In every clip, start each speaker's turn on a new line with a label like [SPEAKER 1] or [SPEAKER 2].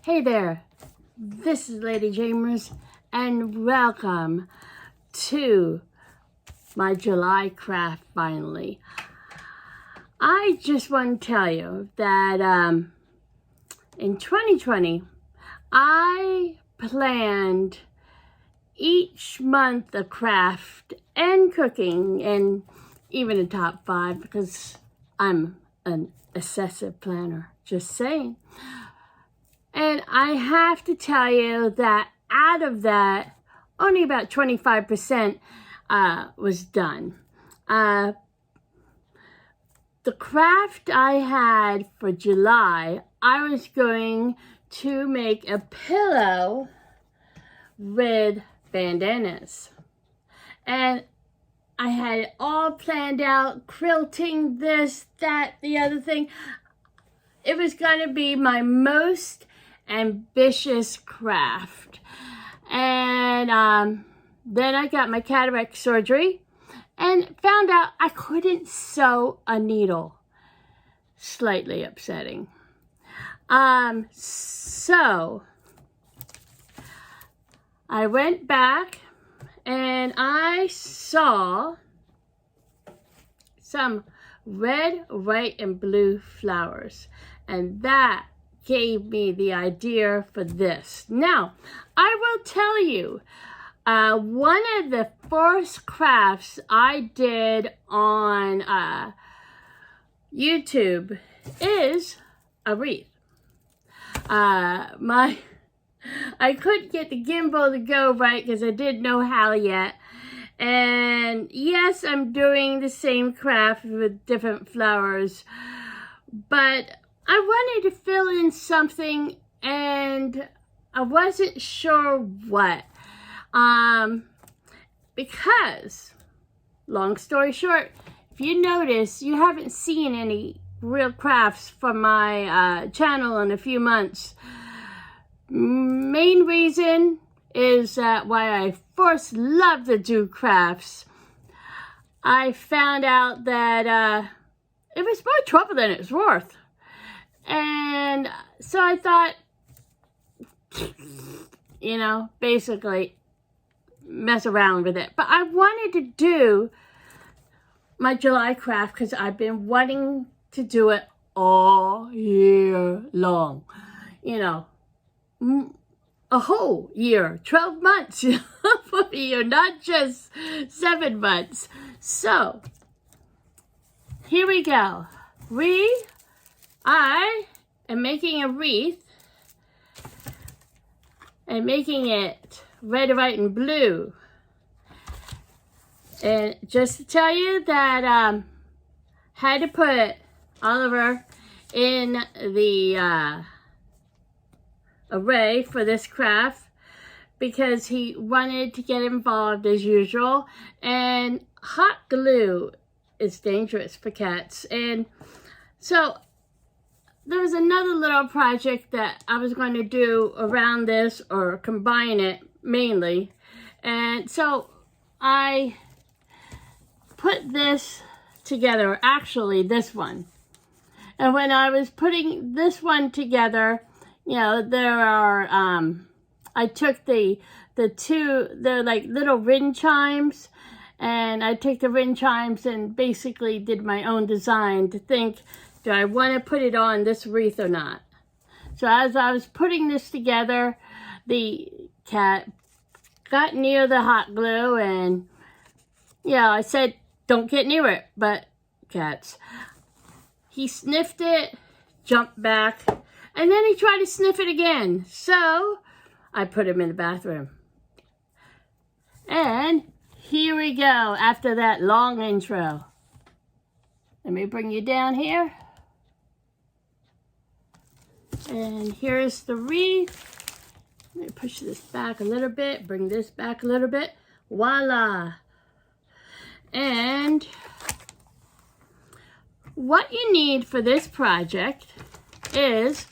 [SPEAKER 1] Hey there, this is LadyJamers, and welcome to my July craft finally. I just want to tell you that in 2020, I planned each month a craft and cooking, and even a top 5 because I'm an obsessive planner, just saying. And I have to tell you that out of that, only about 25% was done. The craft I had for July, I was going to make a pillow with bandanas. And I had it all planned out, quilting, this, that, the other thing. It was going to be my most ambitious craft. And then I got my cataract surgery and found out I couldn't sew a needle. Slightly upsetting. So I went back and I saw some red, white, and blue flowers, and that gave me the idea for this. Now, I will tell you, one of the first crafts I did on YouTube is a wreath. I couldn't get the gimbal to go right because I didn't know how yet. And yes, I'm doing the same craft with different flowers, but I wanted to fill in something and I wasn't sure what. Because, long story short, if you notice, you haven't seen any real crafts from my channel in a few months. Main reason is that why I first loved to do crafts, I found out that it was more trouble than it was worth. And so I thought, you know, basically mess around with it. But I wanted to do my July craft because I've been wanting to do it all year long. You know, a whole year, 12 months for a year, not just 7 months. So, here we go. I am making a wreath and making it red, white, and blue. And just to tell you that had to put Oliver in the array for this craft because he wanted to get involved as usual. And hot glue is dangerous for cats. And so there was another little project that I was going to do around this, or combine it mainly. And so I put this together, actually this one. And when I was putting this one together, you know, there are, I took they're like little wind chimes, and I took the wind chimes and basically did my own design to think, do I want to put it on this wreath or not? So as I was putting this together, the cat got near the hot glue, and, yeah, I said, don't get near it, but cats. He sniffed it, jumped back, and then he tried to sniff it again. So I put him in the bathroom. And here we go after that long intro. Let me bring you down here. And here's the wreath. Let me push this back a little bit, bring this back a little bit. Voila. And what you need for this project is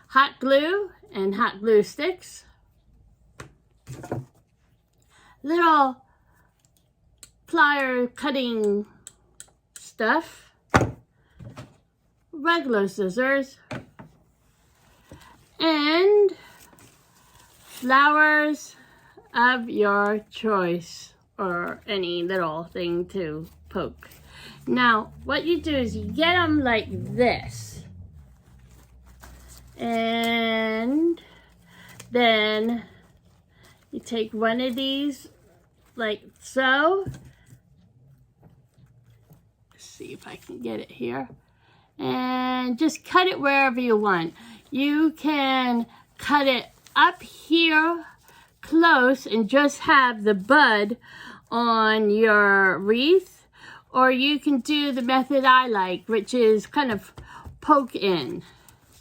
[SPEAKER 1] hot glue and hot glue sticks, little plier cutting stuff, regular scissors, and and flowers of your choice, or any little thing to poke. Now, what you do is you get them like this, and then you take one of these like so. Let's see if I can get it here. And just cut it wherever you want. You can cut it up here close and just have the bud on your wreath, or you can do the method I like, which is kind of poke in.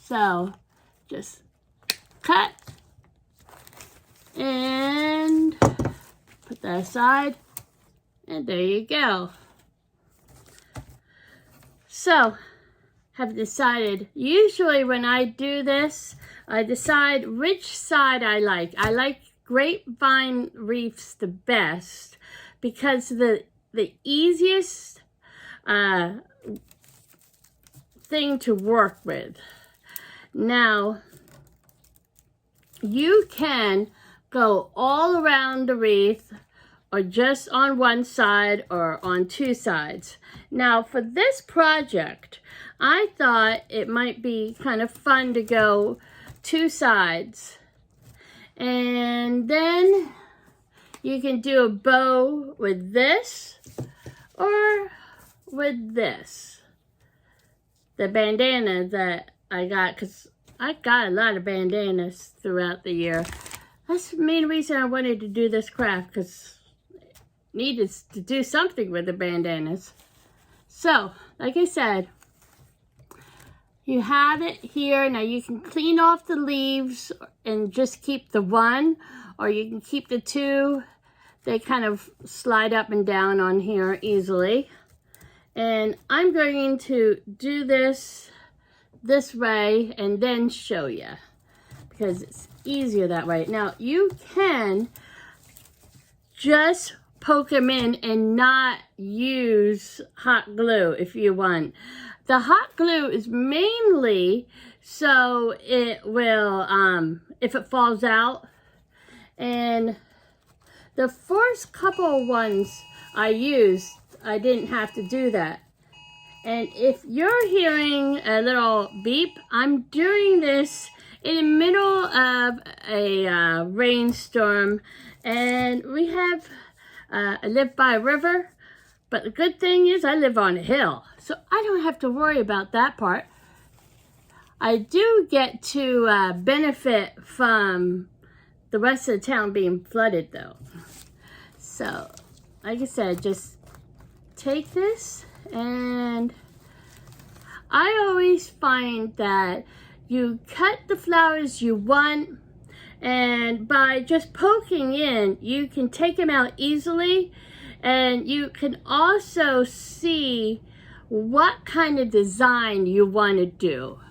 [SPEAKER 1] So just cut and put that aside, and there you go. So have decided, usually when I do this, I decide which side I like. I like grapevine wreaths the best because the easiest thing to work with. Now, you can go all around the wreath, or just on one side, or on two sides. Now, for this project, I thought it might be kind of fun to go two sides. And then you can do a bow with this or with this. The bandana that I got, because I got a lot of bandanas throughout the year. That's the main reason I wanted to do this craft, because I needed to do something with the bandanas. So, like I said, you have it here. Now you can clean off the leaves and just keep the one, or you can keep the two. They kind of slide up and down on here easily. And I'm going to do this way and then show you, because it's easier that way. Now you can just poke them in and not use hot glue if you want. The hot glue is mainly so it will, if it falls out. And the first couple ones I used, I didn't have to do that. And if you're hearing a little beep, I'm doing this in the middle of a rainstorm. And we have, I live by a river. But the good thing is I live on a hill, so I don't have to worry about that part. I do get to benefit from the rest of the town being flooded, though. So, like I said, just take this, and I always find that you cut the flowers you want, and by just poking in, you can take them out easily. And you can also see what kind of design you want to do.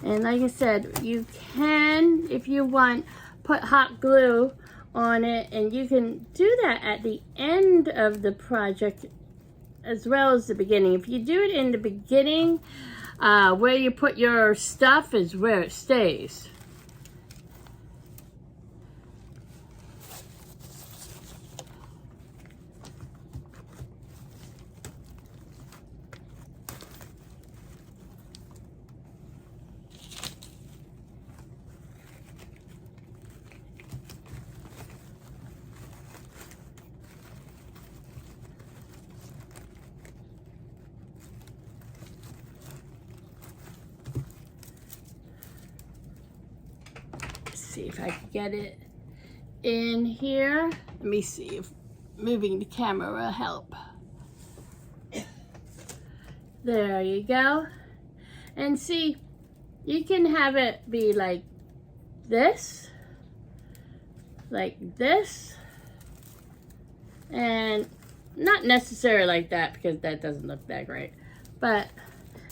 [SPEAKER 1] And like I said, you can, if you want, put hot glue on it, and you can do that at the end of the project as well as the beginning. If you do it in the beginning, where you put your stuff is where it stays. See if I can get it in here. Let me see if moving the camera will help. There you go. And see, you can have it be like this, and not necessarily like that, because that doesn't look that great. But,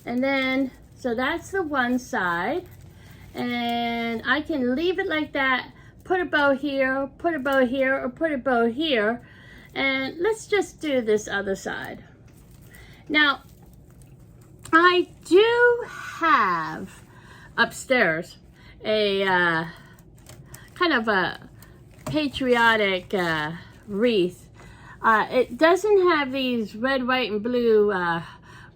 [SPEAKER 1] and then, so that's the one side. And I can leave it like that, put a bow here, put a bow here, or put a bow here. And let's just do this other side. Now, I do have upstairs a kind of a patriotic wreath. It doesn't have these red, white, and blue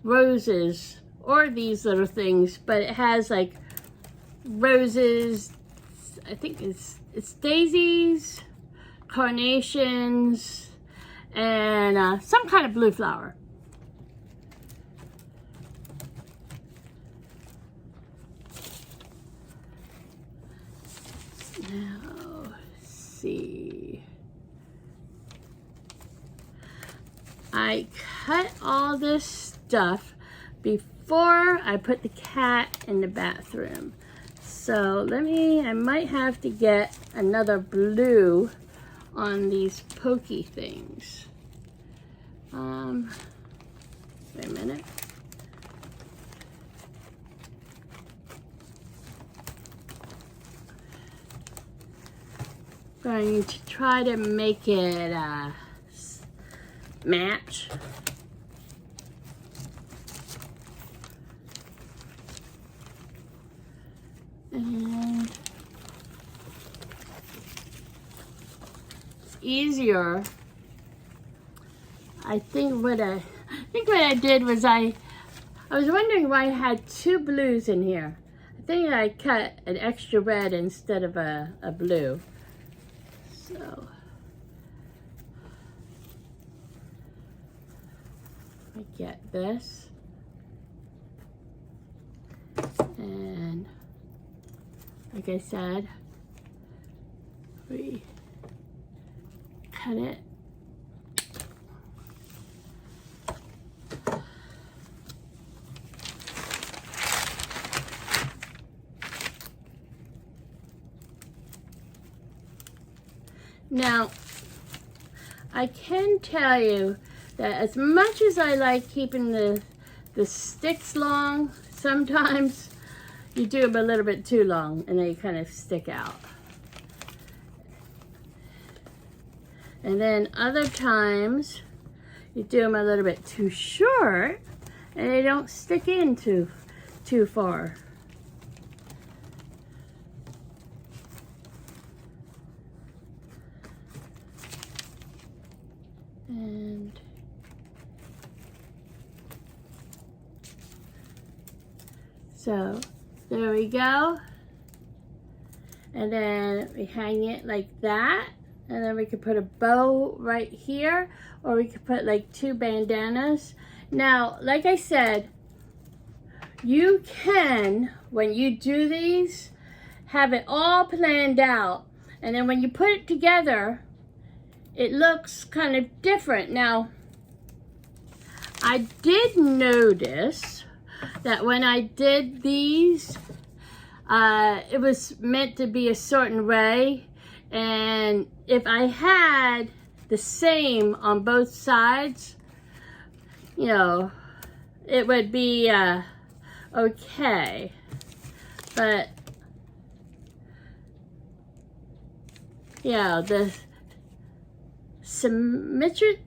[SPEAKER 1] roses or these little things, but it has like roses. I think it's daisies, carnations, and some kind of blue flower. Now, let's see. I cut all this stuff before I put the cat in the bathroom. So I might have to get another blue on these pokey things. Wait a minute. Going to try to make it match. And it's easier. I think what I did was I was wondering why I had two blues in here. I think I cut an extra red instead of a blue. So I get this, and like I said, we cut it. Now, I can tell you that as much as I like keeping the sticks long, sometimes you do them a little bit too long and they kind of stick out. And then other times you do them a little bit too short and they don't stick in too far. And so there we go. And then we hang it like that. And then we could put a bow right here, or we could put like two bandanas. Now, like I said, you can, when you do these, have it all planned out. And then when you put it together, it looks kind of different. Now, I did notice that when I did these, it was meant to be a certain way. And if I had the same on both sides, you know, it would be okay. But, yeah, the symmetry,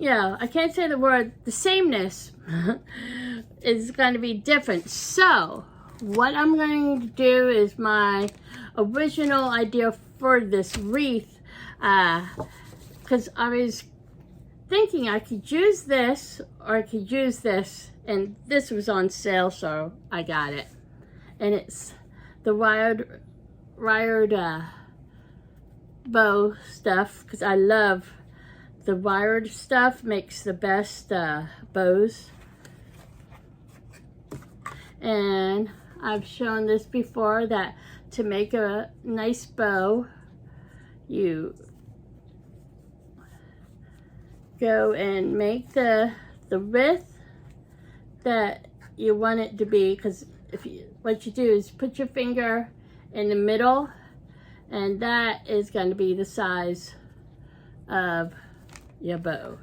[SPEAKER 1] I can't say the word, the sameness is going to be different. So what I'm going to do is my original idea for this wreath, because I was thinking I could use this or I could use this, and this was on sale, so I got it. And it's the wired bow stuff, because I love the wired stuff, makes the best bows. And I've shown this before, that to make a nice bow, you go and make the width that you want it to be, because what you do is put your finger in the middle, and that is going to be the size of your bow.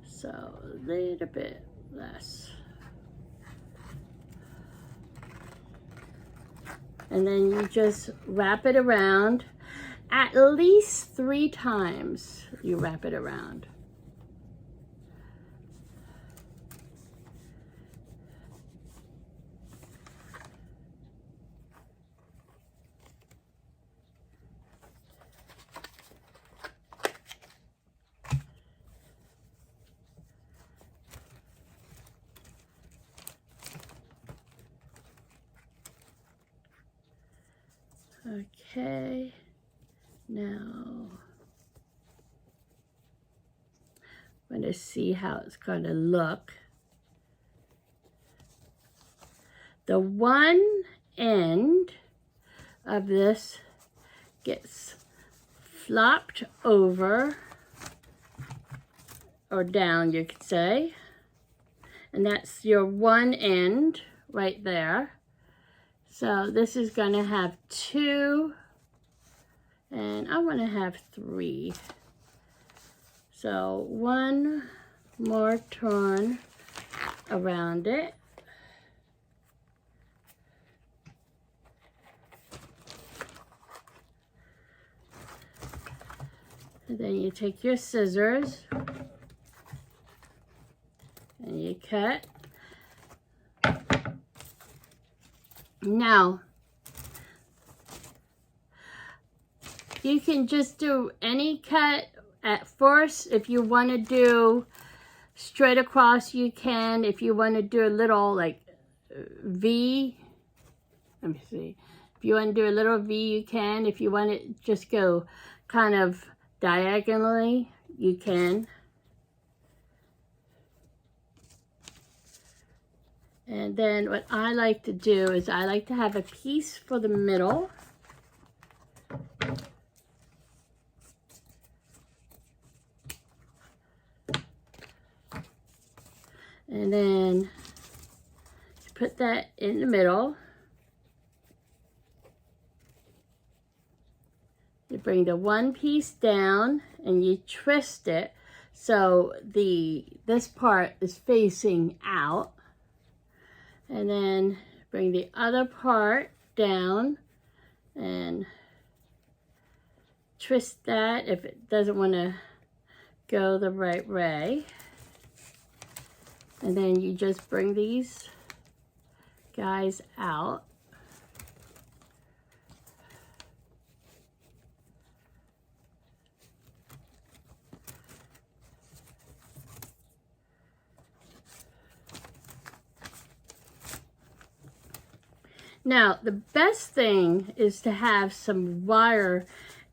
[SPEAKER 1] So a little bit less. And then you just wrap it around. At least 3 times you wrap it around. Okay, now I'm going to see how it's going to look. The one end of this gets flopped over, or down you could say, and that's your one end right there. So this is going to have 2, and I want to have 3. So 1 more turn around it. And then you take your scissors and you cut. Now, you can just do any cut at first. If you want to do straight across, you can. If you want to do a little like V, let me see. If you want to do a little V, you can. If you want to just go kind of diagonally, you can. And then what I like to do is I like to have a piece for the middle. And then put that in the middle. You bring the one piece down and you twist it so this part is facing out. And then bring the other part down and twist that if it doesn't want to go the right way. And then you just bring these guys out. Now, the best thing is to have some wire,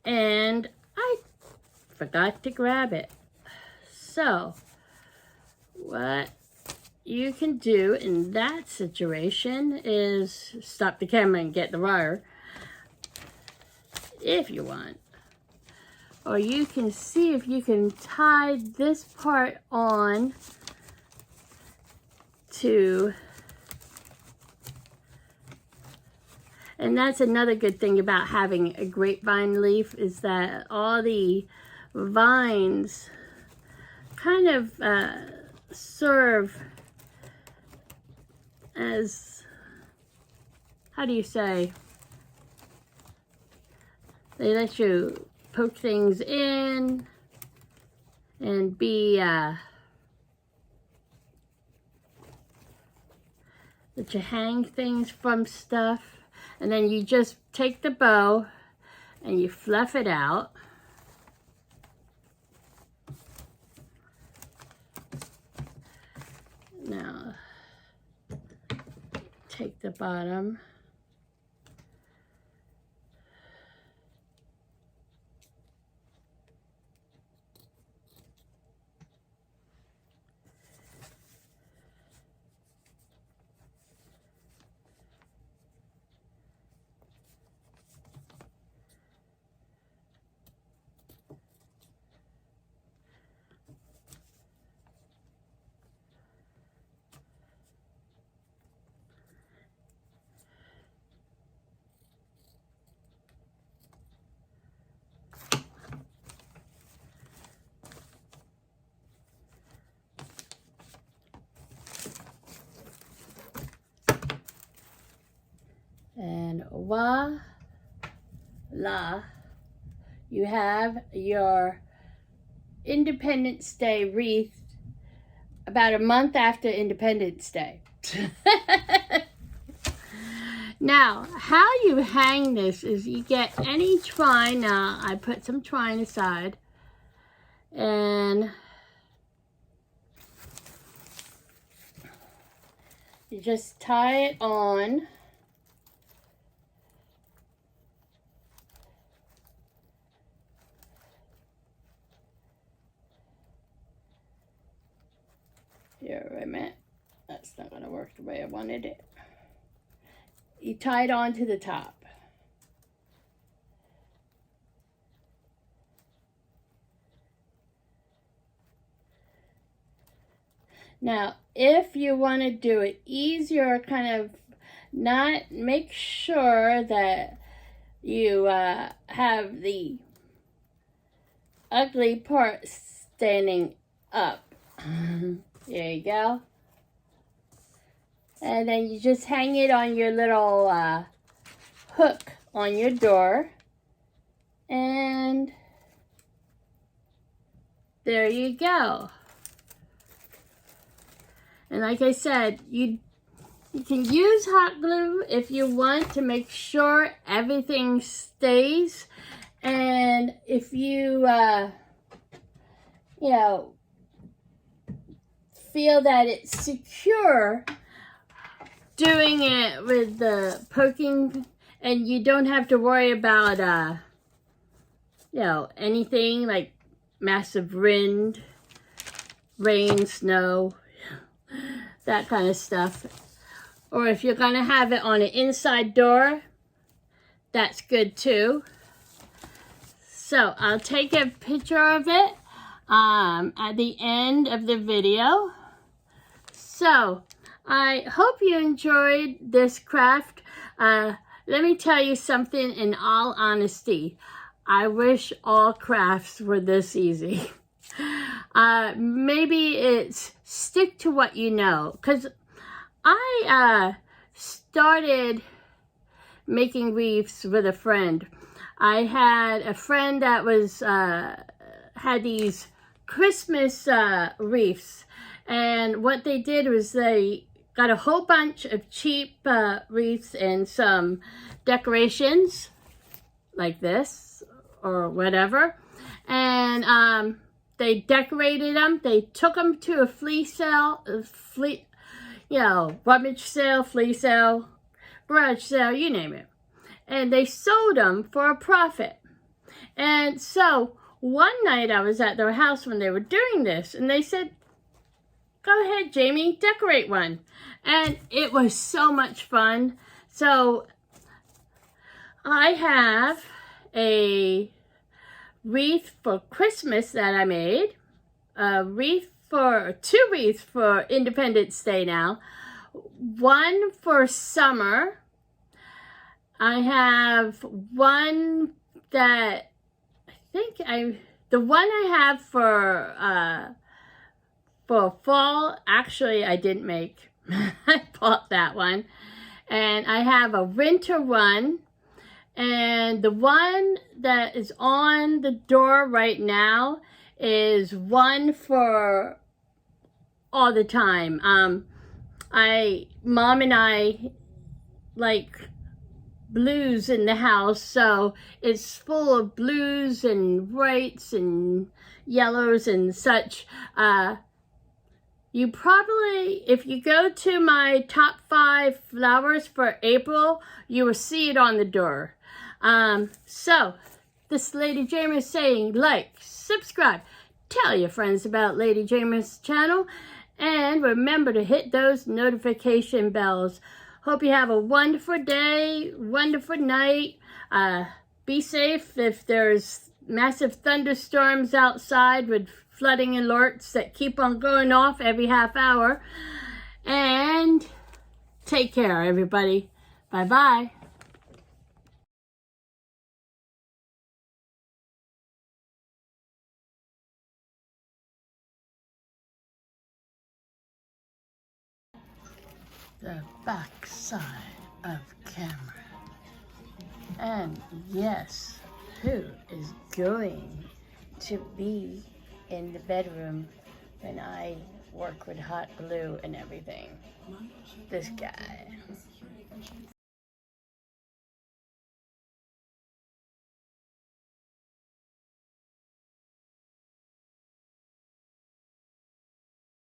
[SPEAKER 1] and I forgot to grab it. So, what you can do in that situation is stop the camera and get the wire, if you want. Or you can see if you can tie this part on to. And that's another good thing about having a grapevine leaf, is that all the vines kind of serve as, how do you say, they let you poke things in and be, let you hang things from stuff. And then you just take the bow and you fluff it out. Now, take the bottom. And voila, you have your Independence Day wreath about a month after Independence Day. Now, how you hang this is you get any twine. Now, I put some twine aside, and you just tie it on. Here, wait a minute. That's not going to work the way I wanted it. You tie it onto the top. Now, if you want to do it easier, kind of not, make sure that you have the ugly part standing up. There you go. And then you just hang it on your little hook on your door. And there you go. And like I said, you can use hot glue if you want to make sure everything stays. And if you, you know, feel that it's secure doing it with the poking, and you don't have to worry about, you know, anything like massive wind, rain, snow, that kind of stuff. Or if you're going to have it on an inside door, that's good too. So I'll take a picture of it at the end of the video. So I hope you enjoyed this craft. Let me tell you something in all honesty. I wish all crafts were this easy. Maybe it's stick to what you know. Because I started making wreaths with a friend. I had a friend that was had these Christmas wreaths, and what they did was they got a whole bunch of cheap wreaths and some decorations like this or whatever, and they decorated them. They took them to a flea sale, you know, rummage sale, flea sale, garage sale, you name it. And they sold them for a profit. And so one night I was at their house when they were doing this, and they said, go ahead, Jamie, decorate one. And it was so much fun. So I have a wreath for Christmas that I made, two wreaths for Independence Day now, one for summer. I have one that the one I have for fall, actually I didn't make. I bought that one. And I have a winter one. And the one that is on the door right now is one for all the time. Mom and I like blues in the house, so it's full of blues and whites and yellows and such. You probably, if you go to my top 5 flowers for April, you will see it on the door. So this LadyJamers saying like, subscribe, tell your friends about LadyJamers channel, and remember to hit those notification bells. Hope you have a wonderful day, wonderful night. Be safe if there's massive thunderstorms outside with flooding alerts that keep on going off every half hour. And take care, everybody. Bye-bye. The back side of camera. And yes, who is going to be in the bedroom when I work with hot glue and everything? This guy.